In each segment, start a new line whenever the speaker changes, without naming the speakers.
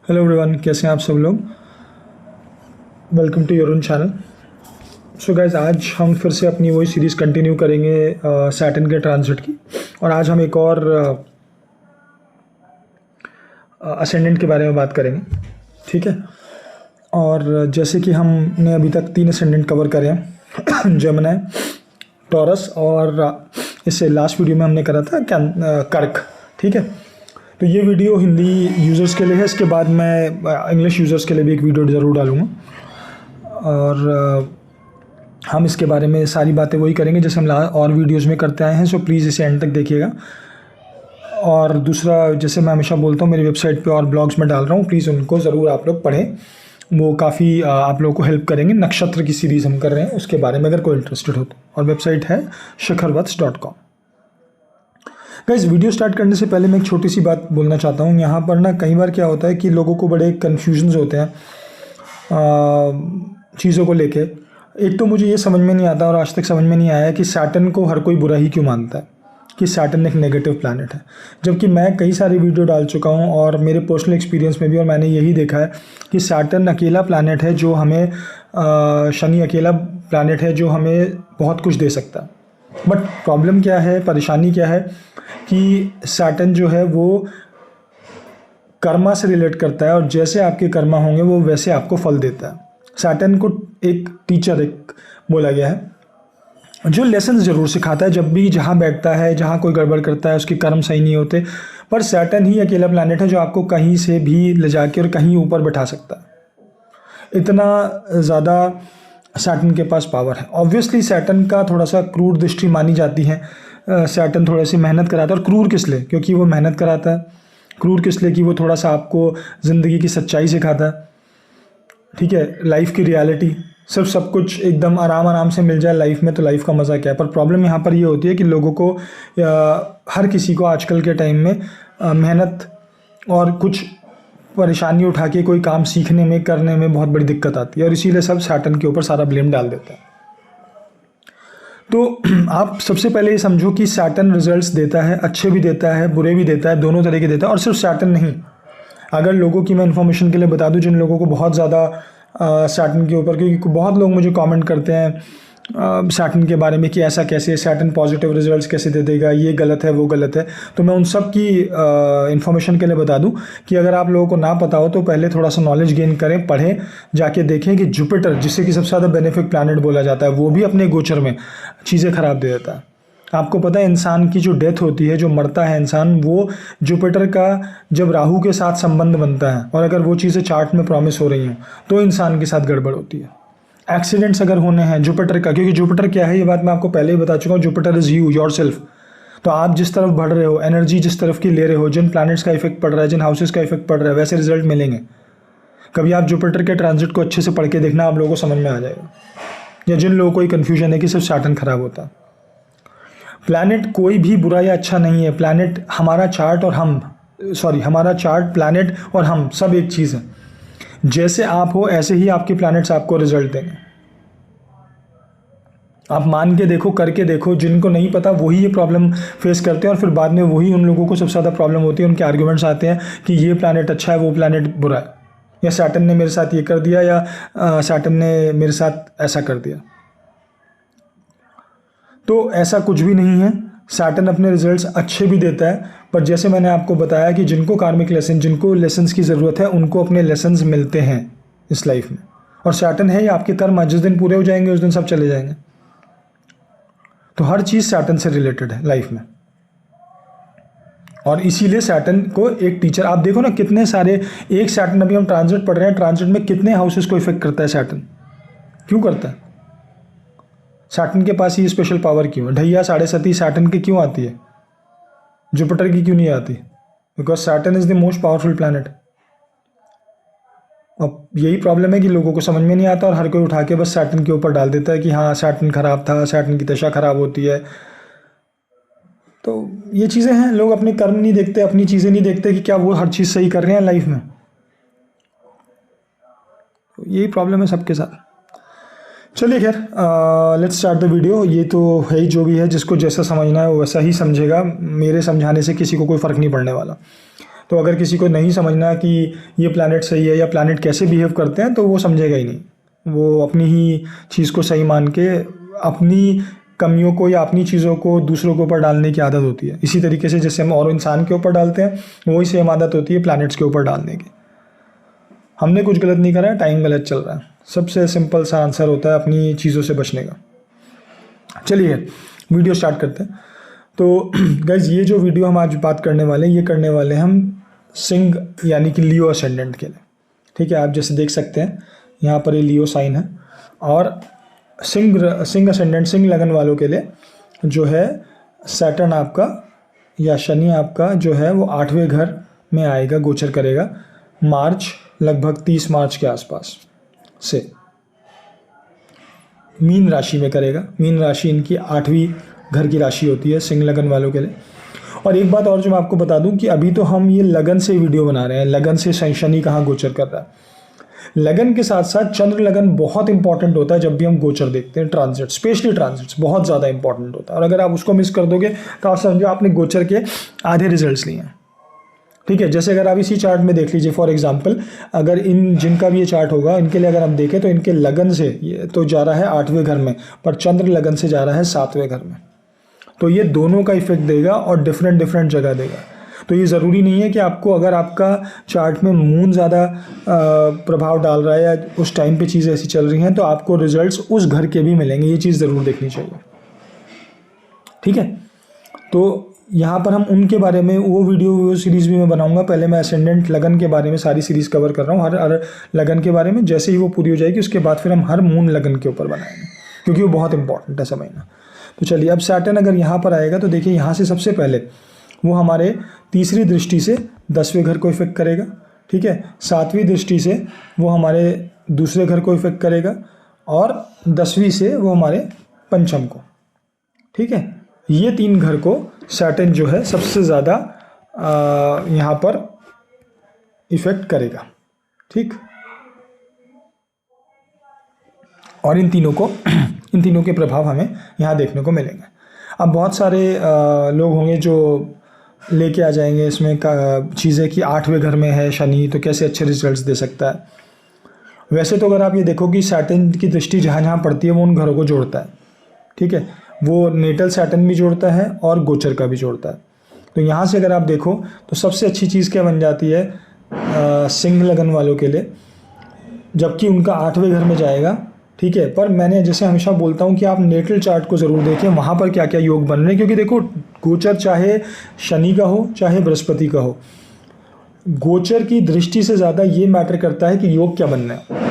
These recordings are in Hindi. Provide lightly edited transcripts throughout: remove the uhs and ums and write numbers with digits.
हेलो एवरीवन, कैसे हैं आप सब लोग। Welcome to your own channel. So guys, आज हम फिर से अपनी वही सीरीज़ कंटिन्यू करेंगे सैटर्न के ट्रांजिट की। और आज हम एक और असेंडेंट के बारे में बात करेंगे, ठीक है। और जैसे कि हमने अभी तक 3 असेंडेंट कवर करे हैं जेमिनी, टॉरस और इससे लास्ट वीडियो में हमने करा था कर्क, ठीक है। तो ये वीडियो हिंदी यूज़र्स के लिए है। इसके बाद मैं इंग्लिश यूज़र्स के लिए भी एक वीडियो ज़रूर डालूँगा और हम इसके बारे में सारी बातें वही करेंगे जैसे हम और वीडियोज़ में करते आए हैं। सो प्लीज़ इसे एंड तक देखिएगा। और दूसरा, जैसे मैं हमेशा बोलता हूँ, मेरी वेबसाइट पे और ब्लॉग्स में डाल रहा हूँ, प्लीज़ उनको ज़रूर आप लोग पढ़ें। वो काफ़ी आप लोगों को हेल्प करेंगे। नक्षत्र की सीरीज़ हम कर रहे हैं, उसके बारे में अगर कोई इंटरेस्टेड हो तो। और वेबसाइट है shikharvats.com। गाइस, वीडियो स्टार्ट करने से पहले मैं एक छोटी सी बात बोलना चाहता हूँ। यहाँ पर ना कई बार क्या होता है कि लोगों को बड़े कन्फ्यूजन्स होते हैं चीज़ों को लेके। एक तो मुझे ये समझ में नहीं आता और आज तक समझ में नहीं आया कि सैटर्न को हर कोई बुरा ही क्यों मानता है, कि सैटर्न एक नेगेटिव प्लैनेट है। जबकि मैं कई सारी वीडियो डाल चुका हूँ और मेरे पर्सनल एक्सपीरियंस में भी, और मैंने यही देखा है कि सैटर्न अकेला प्लैनेट है जो हमें शनि अकेला प्लैनेट है जो हमें बहुत कुछ दे सकता है। बट प्रॉब्लम क्या है, परेशानी क्या है कि सैटर्न जो है वो कर्मा से रिलेट करता है और जैसे आपके कर्मा होंगे वो वैसे आपको फल देता है। सैटर्न को एक टीचर एक बोला गया है जो लेसन ज़रूर सिखाता है। जब भी जहाँ बैठता है, जहाँ कोई गड़बड़ करता है, उसके कर्म सही नहीं होते, पर सैटर्न ही अकेला प्लैनेट है जो आपको कहीं से भी ले जाके और कहीं ऊपर बैठा सकता है। इतना ज़्यादा सैटर्न के पास पावर है। ऑब्वियसली सैटर्न का थोड़ा सा क्रूर दृष्टि मानी जाती है। सैटर्न थोड़ी सी मेहनत कराता है। और क्रूर किस लिए? क्योंकि वो मेहनत कराता है। क्रूर किस लिए? कि वो थोड़ा सा आपको ज़िंदगी की सच्चाई सिखाता है, ठीक है। लाइफ की रियलिटी, सिर्फ सब कुछ एकदम आराम आराम से मिल जाए लाइफ में तो लाइफ का मज़ा क्या है। पर प्रॉब्लम यहाँ पर ये होती है कि लोगों को, हर किसी को आजकल के टाइम में मेहनत और कुछ परेशानी उठा के कोई काम सीखने में, करने में बहुत बड़ी दिक्कत आती है और इसीलिए सब सैटर्न के ऊपर सारा ब्लेम डाल देते हैं। तो आप सबसे पहले ये समझो कि सैटर्न रिजल्ट्स देता है, अच्छे भी देता है, बुरे भी देता है, दोनों तरह के देता है। और सिर्फ सैटर्न नहीं, अगर लोगों की मैं इन्फॉर्मेशन के लिए बता दूं, जिन लोगों को बहुत ज़्यादा सैटर्न के ऊपर, क्योंकि बहुत लोग मुझे कमेंट करते हैं सैटर्न के बारे में कि ऐसा कैसे, सैटर्न पॉजिटिव रिजल्ट्स कैसे दे देगा, ये गलत है, वो गलत है। तो मैं उन सब की इन्फॉर्मेशन के लिए बता दूं कि अगर आप लोगों को ना पता हो तो पहले थोड़ा सा नॉलेज गेन करें, पढ़ें, जाके देखें कि जुपिटर, जिसे कि सबसे ज़्यादा बेनिफिक प्लैनेट बोला जाता है, वो भी अपने गोचर में चीज़ें ख़राब दे देता है। आपको पता है इंसान की जो डेथ होती है, जो मरता है इंसान, वो जुपिटर का जब राहु के साथ संबंध बनता है और अगर वो चीज़ें चार्ट में प्रॉमिस हो रही हैं तो इंसान के साथ गड़बड़ होती है। एक्सीडेंट्स अगर होने हैं जुपिटर का, क्योंकि जुपिटर क्या है ये बात मैं आपको पहले ही बता चुका हूँ, Jupiter is you, your self. तो आप जिस तरफ बढ़ रहे हो, एनर्जी जिस तरफ की ले रहे हो, जिन प्लैनेट्स का इफेक्ट पड़ रहा है, जिन हाउसेस का इफेक्ट पड़ रहा है, वैसे रिजल्ट मिलेंगे। कभी आप जुपिटर के ट्रांजिट को अच्छे से पढ़ के देखना, आप लोगों को समझ में आ जाएगा। या जिन लोगों को ये कन्फ्यूजन है कि सिर्फ सैटर्न खराब होता है, प्लैनेट कोई भी बुरा या अच्छा नहीं है। प्लैनेट हमारा चार्ट और हमारा चार्ट, प्लैनेट और हम सब एक चीज़ है। जैसे आप हो ऐसे ही आपके प्लैनेट्स आपको रिजल्ट देंगे। आप मान के देखो, करके देखो। जिनको नहीं पता वही ये प्रॉब्लम फेस करते हैं और फिर बाद में वही उन लोगों को सबसे ज़्यादा प्रॉब्लम होती है। उनके आर्ग्यूमेंट्स आते हैं कि ये प्लैनेट अच्छा है, वो प्लैनेट बुरा है, या सैटर्न ने मेरे साथ ये कर दिया, या सैटर्न ने मेरे साथ ऐसा कर दिया। तो ऐसा कुछ भी नहीं है। सैटर्न अपने रिजल्ट्स अच्छे भी देता है, पर जैसे मैंने आपको बताया कि जिनको कार्मिक लेसन, जिनको लेसन्स की ज़रूरत है, उनको अपने लेसन्स मिलते हैं इस लाइफ में। और सैटर्न है ये आपके कर्म, जिस दिन पूरे हो जाएंगे उस दिन सब चले जाएंगे। तो हर चीज़ सैटर्न से रिलेटेड है लाइफ में। और इसीलिए सैटर्न को एक टीचर, आप देखो ना कितने सारे, एक सैटर्न, अभी हम ट्रांजिट पढ़ रहे हैं, ट्रांजिट में कितने हाउसेस को इफेक्ट करता है सैटर्न। क्यों करता है? सैटर्न के पास ये स्पेशल पावर क्यों है? ढैया 7.5 सैटर्न की क्यों आती है, जुपिटर की क्यों नहीं आती? Because Saturn is the most powerful planet. अब यही प्रॉब्लम है कि लोगों को समझ में नहीं आता और हर कोई उठा के बस सैटर्न के ऊपर डाल देता है कि हाँ सैटर्न खराब था, सैटर्न की दशा खराब होती है। तो ये चीज़ें हैं, लोग अपने कर्म नहीं देखते, अपनी चीज़ें नहीं देखते कि क्या वो हर चीज़ सही कर रहे हैं लाइफ में। तो यही प्रॉब्लम है सबके साथ। चलिए खैर, लेट्स स्टार्ट द वीडियो। ये तो है ही, जो भी है, जिसको जैसा समझना है वो वैसा ही समझेगा। मेरे समझाने से किसी को कोई फ़र्क नहीं पड़ने वाला। तो अगर किसी को नहीं समझना कि ये प्लैनेट सही है या प्लैनेट कैसे बिहेव करते हैं तो वो समझेगा ही नहीं, वो अपनी ही चीज़ को सही मान के अपनी कमियों को या अपनी चीज़ों को दूसरों के ऊपर डालने की आदत होती है। इसी तरीके से जैसे हम और इंसान के ऊपर डालते हैं, वही सेम आदत होती है प्लैनेट्स के ऊपर डालने की। हमने कुछ गलत नहीं करा है, टाइम गलत चल रहा है। सबसे सिंपल सा आंसर होता है अपनी चीज़ों से बचने का। चलिए वीडियो स्टार्ट करते हैं। तो गाइज ये जो वीडियो हम आज बात करने वाले हैं, ये करने वाले हैं हम सिंह यानी कि लियो असेंडेंट के लिए। ठीक है, आप जैसे देख सकते हैं यहाँ पर ये लियो साइन है, और सिंह असेंडेंट, सिंह लगन वालों के लिए जो है सैटर्न आपका या शनि आपका जो है वो 8वें घर में आएगा, गोचर करेगा मार्च, लगभग 30 मार्च के आसपास से मीन राशि में करेगा। मीन राशि इनकी 8वीं घर की राशि होती है सिंह लगन वालों के लिए। और एक बात और जो मैं आपको बता दूं कि अभी तो हम ये लगन से वीडियो बना रहे हैं, लगन से शनि कहाँ गोचर कर रहा है। लगन के साथ साथ चंद्र लगन बहुत इंपॉर्टेंट होता है जब भी हम गोचर देखते हैं, ट्रांजिट, स्पेशली ट्रांजिट्स बहुत ज़्यादा इंपॉर्टेंट होता है। और अगर आप उसको मिस कर दोगे तो आप समझो आपने गोचर के आधे रिजल्ट्स लिए हैं। ठीक है, जैसे अगर आप इसी चार्ट में देख लीजिए, फॉर एग्जांपल अगर इन जिनका भी ये चार्ट होगा इनके लिए अगर हम देखें तो इनके लगन से ये तो जा रहा है 8वें घर में, पर चंद्र लगन से जा रहा है 7वें घर में। तो ये दोनों का इफेक्ट देगा और डिफरेंट जगह देगा। तो ये ज़रूरी नहीं है कि आपको, अगर आपका चार्ट में मून ज़्यादा प्रभाव डाल रहा है या उस टाइम पे चीज़ें ऐसी चल रही हैं तो आपको रिजल्ट्स उस घर के भी मिलेंगे। ये चीज़ ज़रूर देखनी चाहिए। ठीक है, तो यहाँ पर हम उनके बारे में वो वीडियो सीरीज़ भी मैं बनाऊंगा। पहले मैं असेंडेंट लगन के बारे में सारी सीरीज़ कवर कर रहा हूँ, हर लगन के बारे में। जैसे ही वो पूरी हो जाएगी उसके बाद फिर हम हर मून लगन के ऊपर बनाएंगे, क्योंकि वो बहुत इंपॉर्टेंट है समझना। तो चलिए, अब सैटर्न अगर यहाँ पर आएगा तो देखिए यहाँ से सबसे पहले वो हमारे तीसरी दृष्टि से 10वें घर को इफेक्ट करेगा। ठीक है, 7वीं दृष्टि से वो हमारे दूसरे घर को इफेक्ट करेगा, और 10वीं से वो हमारे पंचम को। ठीक है, ये 3 घर को सैटर्न जो है सबसे ज़्यादा यहाँ पर इफेक्ट करेगा। ठीक, और इन तीनों के प्रभाव हमें यहाँ देखने को मिलेंगे। अब बहुत सारे लोग होंगे जो लेके आ जाएंगे इसमें चीज़ें कि 8वें घर में है शनि, तो कैसे अच्छे रिजल्ट्स दे सकता है। वैसे तो अगर आप ये देखो कि सैटर्न की दृष्टि जहाँ जहाँ पड़ती है वो उन घरों को जोड़ता है। ठीक है, वो नेटल सैटर्न भी जोड़ता है और गोचर का भी जोड़ता है। तो यहाँ से अगर आप देखो तो सबसे अच्छी चीज़ क्या बन जाती है सिंह लगन वालों के लिए, जबकि उनका 8वें घर में जाएगा। ठीक है, पर मैंने जैसे हमेशा बोलता हूँ कि आप नेटल चार्ट को ज़रूर देखें, वहाँ पर क्या क्या योग बन रहे हैं। क्योंकि देखो, गोचर चाहे शनि का हो चाहे बृहस्पति का हो, गोचर की दृष्टि से ज़्यादा ये मैटर करता है कि योग क्या बन रहे हैं।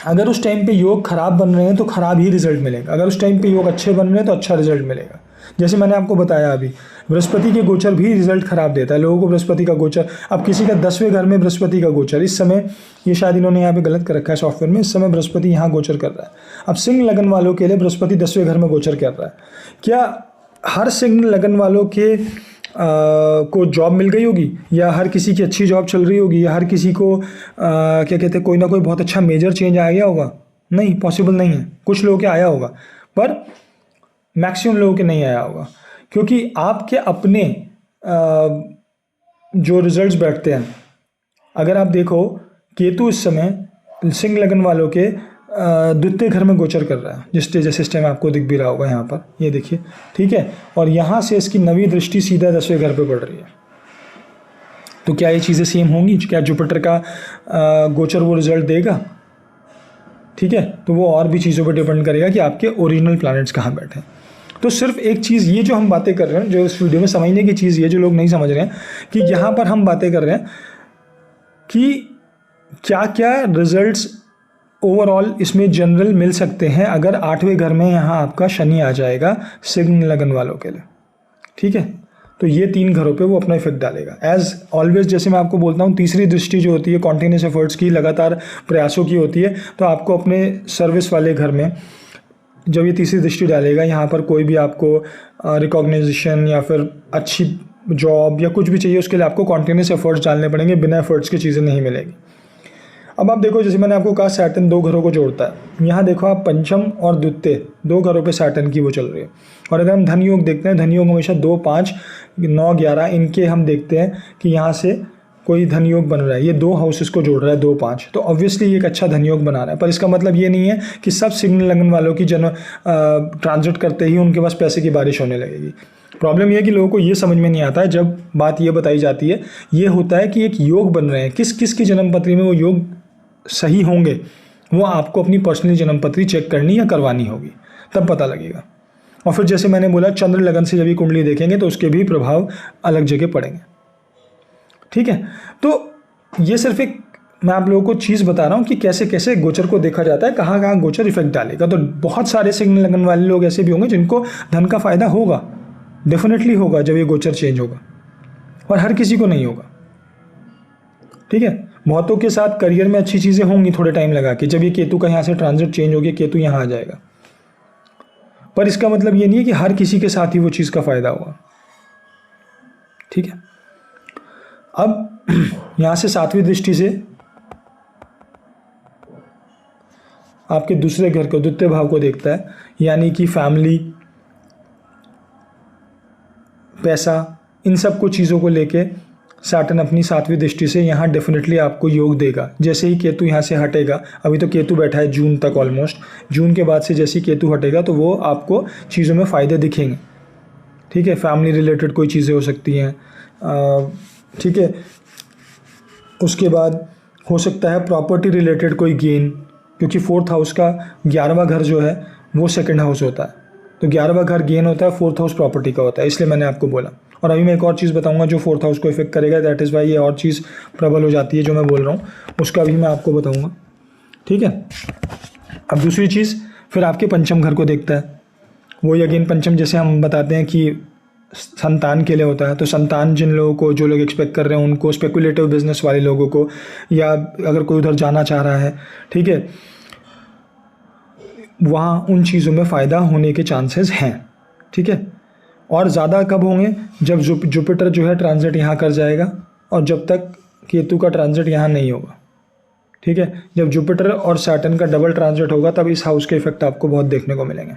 अगर उस टाइम पे योग खराब बन रहे हैं तो खराब ही रिजल्ट मिलेगा, अगर उस टाइम पे योग अच्छे बन रहे हैं तो अच्छा रिजल्ट मिलेगा। जैसे मैंने आपको बताया अभी, बृहस्पति के गोचर भी रिजल्ट खराब देता है लोगों को। बृहस्पति का गोचर, अब किसी का 10वें घर में बृहस्पति का गोचर, इस समय ये शायद इन्होंने यहाँ पे गलत कर रखा है सॉफ्टवेयर में, इस समय बृहस्पति यहाँ गोचर कर रहा है। अब सिंह लगन वालों के लिए बृहस्पति 10वें घर में गोचर कर रहा है। क्या हर सिंह लगन वालों के को जॉब मिल गई होगी, या हर किसी की अच्छी जॉब चल रही होगी, या हर किसी को क्या कहते हैं, कोई ना कोई बहुत अच्छा मेजर चेंज आ गया होगा? नहीं, पॉसिबल नहीं है। कुछ लोगों के आया होगा, पर मैक्सिमम लोगों के नहीं आया होगा, क्योंकि आपके अपने जो रिजल्ट्स बैठते हैं, अगर आप देखो केतु इस समय सिंह लगन वालों के द्वितीय घर में गोचर कर रहा है, जैसे इस टाइम आपको दिख भी रहा होगा यहाँ पर, ये देखिए। ठीक है, और यहाँ से इसकी 9वीं दृष्टि सीधा 10वें घर पे पड़ रही है। तो क्या ये चीज़ें सेम होंगी? क्या जुपिटर का गोचर वो रिजल्ट देगा? ठीक है, तो वो और भी चीज़ों पर डिपेंड करेगा कि आपके ओरिजिनल प्लैनेट्स कहाँ बैठे हैं। तो सिर्फ एक चीज़, ये जो हम बातें कर रहे हैं, जो इस वीडियो में समझने की चीज़, ये जो लोग नहीं समझ रहे हैं कि यहाँ पर हम बातें कर रहे हैं कि क्या क्या रिजल्ट्स ओवरऑल इसमें जनरल मिल सकते हैं अगर 8वें घर में यहाँ आपका शनि आ जाएगा सिंह लगन वालों के लिए। ठीक है, तो ये 3 घरों पे वो अपना इफेक्ट डालेगा। एज ऑलवेज, जैसे मैं आपको बोलता हूँ, तीसरी दृष्टि जो होती है कॉन्टिन्यूस एफर्ट्स की, लगातार प्रयासों की होती है। तो आपको अपने सर्विस वाले घर में जब ये तीसरी दृष्टि डालेगा, यहाँ पर कोई भी आपको रिकॉग्निशन या फिर अच्छी जॉब या कुछ भी चाहिए, उसके लिए आपको कॉन्टिन्यूस एफर्ट्स डालने पड़ेंगे। बिना एफर्ट्स की चीज़ें नहीं मिलेगी। अब आप देखो, जैसे मैंने आपको कहा सैटर्न 2 घरों को जोड़ता है। यहाँ देखो आप पंचम और द्वितीय 2 घरों पे सैटर्न की वो चल रही है। और अगर हम धन योग देखते हैं, धन योग हमेशा 2, 5, 9, 11 इनके हम देखते हैं कि यहाँ से कोई धन योग बन रहा है। ये 2 हाउसेस को जोड़ रहा है, 2, 5, तो ऑब्वियसली ये एक अच्छा धन योग बना रहा है। पर इसका मतलब ये नहीं है कि सब सिग्नल लगन वालों की ट्रांजिट करते ही उनके पास पैसे की बारिश होने लगेगी। प्रॉब्लम ये है कि लोगों को ये समझ में नहीं आता है जब बात ये बताई जाती है। ये होता है कि एक योग बन रहे हैं, किस किस की जन्म पत्री में वो योग सही होंगे, वो आपको अपनी पर्सनल जन्म पत्री चेक करनी या करवानी होगी, तब पता लगेगा। और फिर जैसे मैंने बोला, चंद्र लगन से जब ये कुंडली देखेंगे तो उसके भी प्रभाव अलग जगह पड़ेंगे। ठीक है, तो ये सिर्फ एक मैं आप लोगों को चीज़ बता रहा हूँ कि कैसे कैसे गोचर को देखा जाता है, कहाँ कहाँ गोचर इफेक्ट डालेगा। तो बहुत सारे सिग्नल लगन वाले लोग ऐसे भी होंगे जिनको धन का फायदा होगा, डेफिनेटली होगा जब ये गोचर चेंज होगा, और हर किसी को नहीं होगा। ठीक है, बहुतों के साथ करियर में अच्छी चीज़ें होंगी थोड़े टाइम लगा के, जब ये केतु का यहाँ से ट्रांजिट चेंज हो गया, केतु यहाँ आ जाएगा। पर इसका मतलब ये नहीं है कि हर किसी के साथ ही वो चीज़ का फायदा होगा। ठीक है, अब यहाँ से 7वीं दृष्टि से आपके दूसरे घर को, द्वितीय भाव को देखता है, यानी कि फैमिली, पैसा, इन सब कुछ चीज़ों को लेके सैटर्न अपनी 7वीं दृष्टि से यहाँ डेफिनेटली आपको योग देगा। जैसे ही केतु यहाँ से हटेगा, अभी तो केतु बैठा है जून तक ऑलमोस्ट, जून के बाद से जैसे ही केतु हटेगा तो वो आपको चीज़ों में फ़ायदे दिखेंगे। ठीक है, फैमिली रिलेटेड कोई चीज़ें हो सकती हैं। ठीक है, उसके बाद हो सकता है प्रॉपर्टी रिलेटेड कोई गेन, क्योंकि 4th हाउस का 11वां घर जो है वो 2nd हाउस होता है, तो 11वां घर गेन होता है, 4th हाउस प्रॉपर्टी का होता है, इसलिए मैंने आपको बोला। और अभी मैं एक और चीज़ बताऊंगा जो 4th हाउस को इफेक्ट करेगा, दैट इज़ वाई ये और चीज़ प्रबल हो जाती है जो मैं बोल रहा हूँ, उसका भी मैं आपको बताऊँगा। ठीक है, अब दूसरी चीज़ फिर आपके पंचम घर को देखता है। वही अगेन पंचम, जैसे हम बताते हैं कि संतान के लिए होता है, तो संतान जिन लोगों को, जो लोग एक्सपेक्ट कर रहे हैं उनको, स्पेकुलेटिव बिजनेस वाले लोगों को, या अगर कोई उधर जाना चाह रहा है, ठीक है, वहाँ उन चीज़ों में फ़ायदा होने के चांसेस हैं। ठीक है, और ज़्यादा कब होंगे, जब जुपिटर जो है ट्रांजिट यहाँ कर जाएगा, और जब तक केतु का ट्रांजिट यहाँ नहीं होगा। ठीक है, जब जुपिटर और सैटर्न का डबल ट्रांजिट होगा तब इस हाउस के इफेक्ट आपको बहुत देखने को मिलेंगे।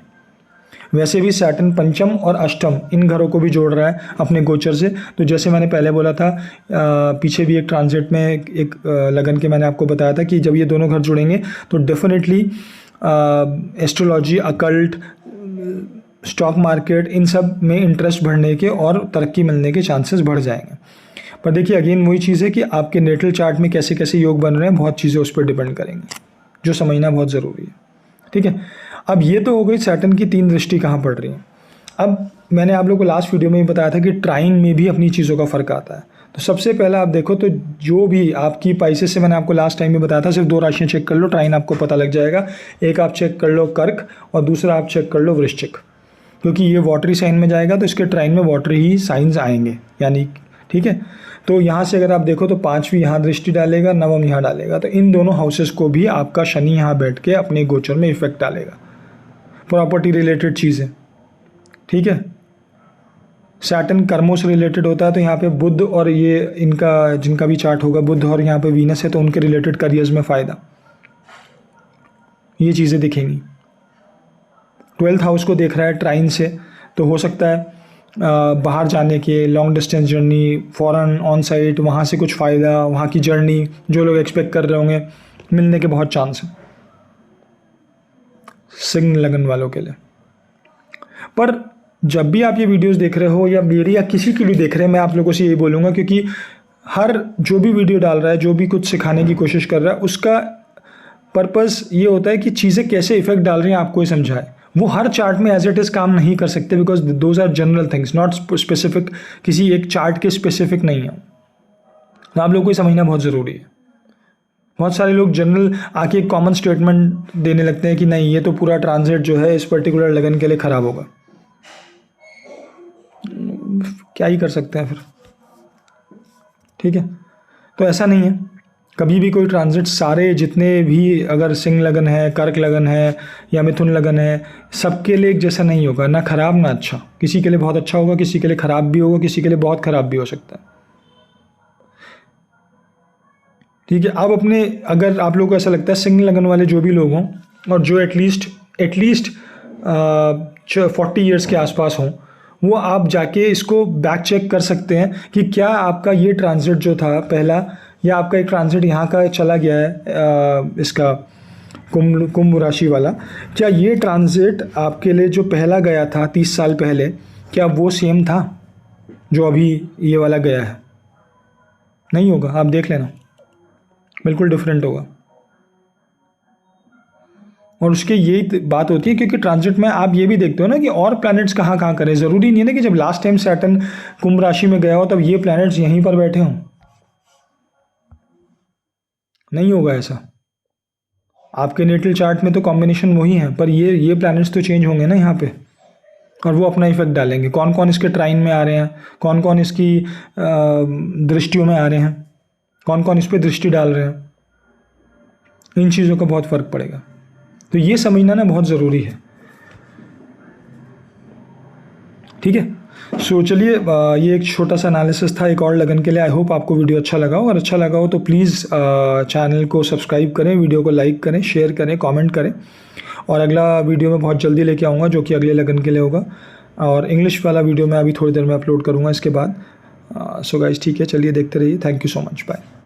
वैसे भी सैटर्न पंचम और अष्टम इन घरों को भी जोड़ रहा है अपने गोचर से। तो जैसे मैंने पहले बोला था, पीछे भी एक ट्रांजिट में एक लगन के मैंने आपको बताया था कि जब ये दोनों घर जुड़ेंगे तो definitely astrology, occult, stock market, इन सब में इंटरेस्ट बढ़ने के और तरक्की मिलने के चांसेस बढ़ जाएंगे। पर देखिए अगेन वही चीज़ है कि आपके नेटल चार्ट में कैसे कैसे योग बन रहे हैं, बहुत चीज़ें उस पर डिपेंड करेंगी, जो समझना बहुत ज़रूरी है। ठीक है, अब ये तो हो गई सैटर्न की 3 दृष्टि कहाँ पड़ रही है। अब मैंने आप लोगों को लास्ट वीडियो में ही बताया था कि ट्राइन में भी अपनी चीज़ों का फ़र्क आता है। तो सबसे पहला आप देखो तो जो भी आपकी पाइसेस से मैंने आपको लास्ट टाइम में बताया था, सिर्फ 2 राशियाँ चेक कर लो, ट्राइन आपको पता लग जाएगा। एक आप चेक कर लो कर्क, और दूसरा आप चेक कर लो वृश्चिक, क्योंकि ये वाटरी साइन में जाएगा तो इसके ट्राइन में वाटरी ही साइंस आएंगे, यानी ठीक है। तो यहाँ से अगर आप देखो तो 5वीं यहाँ दृष्टि डालेगा, 9वां यहाँ डालेगा, तो इन दोनों हाउसेस को भी आपका शनि यहाँ बैठ के अपने गोचर में इफेक्ट डालेगा। प्रॉपर्टी रिलेटेड चीज़ें, ठीक है, सैटर्न कर्मों से रिलेटेड होता है, तो यहाँ पे बुध और ये इनका जिनका भी चार्ट होगा, बुध और यहाँ पे वीनस है, तो उनके रिलेटेड करियर्स में फ़ायदा, ये चीज़ें दिखेंगी। 12th हाउस को देख रहा है ट्राइन से, तो हो सकता है बाहर जाने के, long distance journey, foreign on site, वहाँ से कुछ फ़ायदा, वहाँ की जर्नी जो लोग एक्सपेक्ट कर रहे होंगे मिलने के बहुत चांस हैं सिग्न लगन वालों के लिए। पर जब भी आप ये वीडियोस देख रहे हो, या मेरी या किसी की भी देख रहे हैं, मैं आप लोगों से यही बोलूँगा, क्योंकि हर जो भी वीडियो डाल रहा है, जो भी कुछ सिखाने की कोशिश कर रहा है, उसका पर्पस ये होता है कि चीज़ें कैसे इफेक्ट डाल रही हैं आपको ही समझाए। वो हर चार्ट में एज इट इज़ काम नहीं कर सकते, because those are general things, not specific, किसी एक चार्ट के स्पेसिफिक नहीं है। तो आप लोगों को ये समझना बहुत ज़रूरी है। बहुत सारे लोग जनरल आके एक कॉमन स्टेटमेंट देने लगते हैं कि नहीं, ये तो पूरा ट्रांजिट जो है इस पर्टिकुलर लगन के लिए ख़राब होगा। क्या ही कर सकते हैं फिर, ठीक है। तो ऐसा नहीं है, कभी भी कोई ट्रांजिट, सारे जितने भी, अगर सिंह लगन है, कर्क लगन है या मिथुन लगन है, सबके लिए एक जैसा नहीं होगा, ना खराब ना अच्छा। किसी के लिए बहुत अच्छा होगा, किसी के लिए ख़राब भी होगा, किसी के लिए बहुत ख़राब भी हो सकता है। ठीक है। अब अपने, अगर आप लोगों को ऐसा लगता है सिंगल लगन वाले जो भी लोग हों और जो एटलीस्ट 40 ईयर्स के आसपास हों, वो आप जाके इसको बैक चेक कर सकते हैं कि क्या आपका ये ट्रांजिट जो था पहला, या आपका एक ट्रांजिट यहाँ का चला गया है इसका कुंभ राशि वाला, क्या ये ट्रांजिट आपके लिए जो पहला गया था 30 साल पहले, क्या वो सेम था जो अभी ये वाला गया है? नहीं होगा, आप देख लेना, बिल्कुल डिफरेंट होगा। और उसके यही बात होती है, क्योंकि ट्रांजिट में आप ये भी देखते हो ना कि और प्लैनेट्स कहाँ कहाँ करें। ज़रूरी नहीं है ना कि जब लास्ट टाइम सैटर्न कुंभ राशि में गया हो तब ये प्लैनेट्स यहीं पर बैठे हों, नहीं होगा ऐसा। आपके नेटल चार्ट में तो कॉम्बिनेशन वही है, पर ये प्लैनेट्स तो चेंज होंगे ना यहाँ पे, और वो अपना इफेक्ट डालेंगे। कौन कौन इसके ट्राइन में आ रहे हैं, कौन कौन इसकी दृष्टियों में आ रहे हैं, कौन कौन इस पर दृष्टि डाल रहे हैं, इन चीज़ों का बहुत फ़र्क पड़ेगा। तो ये समझना ना बहुत ज़रूरी है, ठीक है। सो चलिए, ये एक छोटा सा एनालिसिस था एक और लगन के लिए। आई होप आपको वीडियो अच्छा लगा हो, और अच्छा लगा हो तो प्लीज़ चैनल को सब्सक्राइब करें, वीडियो को लाइक करें, शेयर करें, कमेंट करें। और अगला वीडियो मैं बहुत जल्दी लेके आऊँगा जो कि अगले लगन के लिए होगा, और इंग्लिश वाला वीडियो मैं अभी थोड़ी देर में अपलोड करूँगा इसके बाद। सो गाइस, ठीक है, चलिए देखते रहिए। Thank you so much, bye.